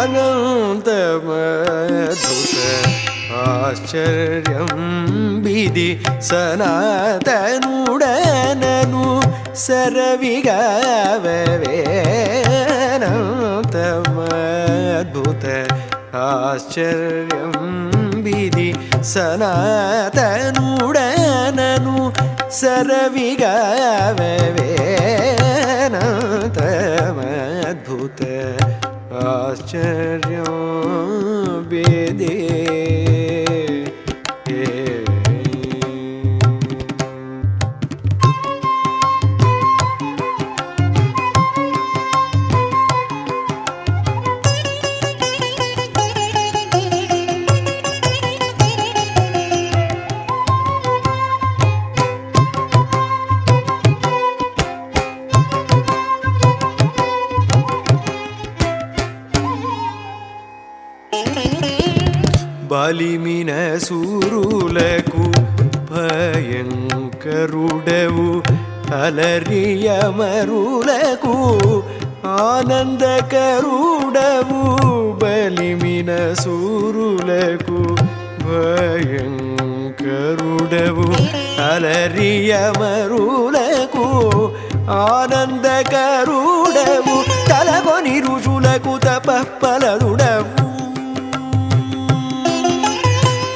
అనంతమద్భుత ఆశ్చర్యం విధి సనాతనుడనను సరవిగావవేనంతమద్భుత ఆశ్చర్యం విధి సనాతనుడనను సరవిగావవేనంతమద్భుత ఆశ్చర్యం విధి. బలిమిన సూరులకు భయంకరుడవు అలరియమరులకు ఆనందకరుడవు. బలిమిన సూరులకు భయంకరుడవు అలరియమరులకు ఆనందకరుడవు. తలకొని ఋషులకు తపఃఫలదుడవు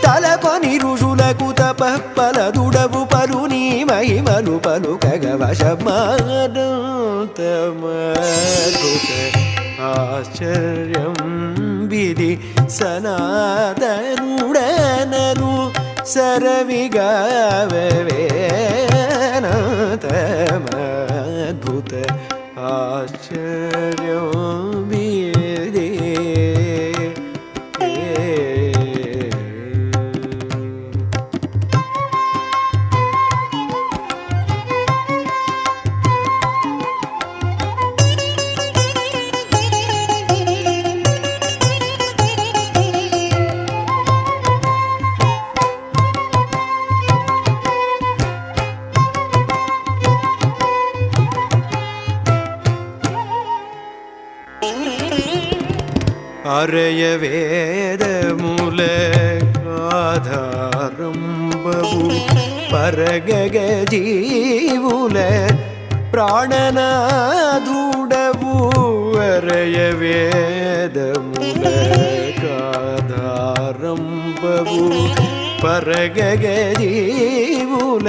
తలకొని ఋషులకు తపఃఫలదుడవు. పలుని మహిమలు పలుకగ వశమానంతమద్భుత ఆశ్చర్యం విధి సనాతనుడనను సరవిగావవేనంతమద్భుత ఆశ్చర్యం విధి. అరయ వేదముల ఆధారంబవు పరగగ జీవుల ప్రాణనాదుడవు. అరయ వేదముల ఆధారంబవు పరగగ జీవుల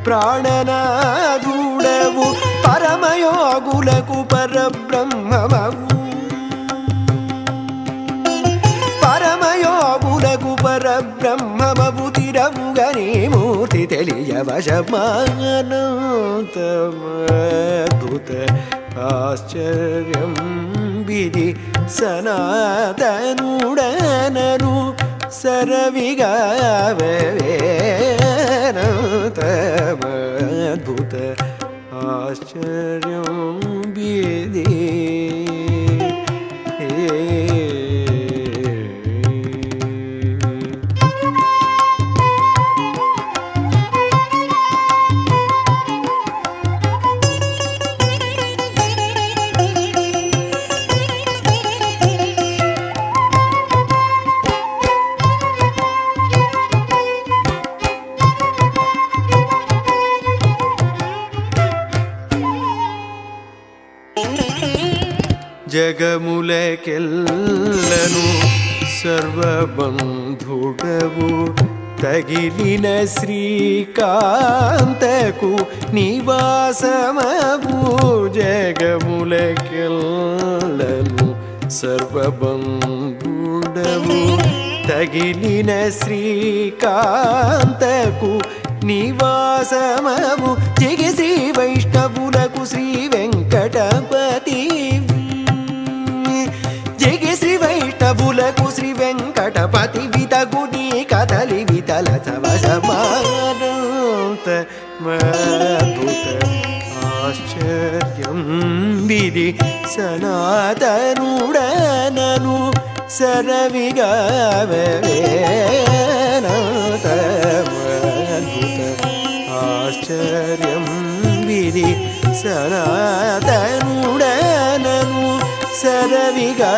ప్రాణనాదుడవు. పరమయోగులకు పరబ్రహ్మమవు పరమయోగులకు పరబ్రహ్మమవు. తిరముగని మూర్తి తెలియ వశమానంతమద్భుత ఆశ్చర్యం విధి సనాతనుడనను సరవిగావవేనంతమద్భుత ఆశ్చర్యం విధి. జగములకెల్లను సర్వబంధుడవు తగిలిన శ్రీకాంతకు నివాసమవు. జగములకెల్లను సర్వబంధుడవు తగిలిన శ్రీకాంతకు నివాసమవు. జగ శ్రీ వైష్ణవులకు శ్రీ వెంకటపతి జగ శ్రీ వైష్ణవులకు శ్రీ వెంకటపతి వితగుని కదలి వితల సవసమానంతమద్భుత ఆశ్చర్యం విధి సనాతనుడనను సరవిగావవేనంతమద్భుత ఆశ్చర్యం విధి సనాతనుడనను సరవిగా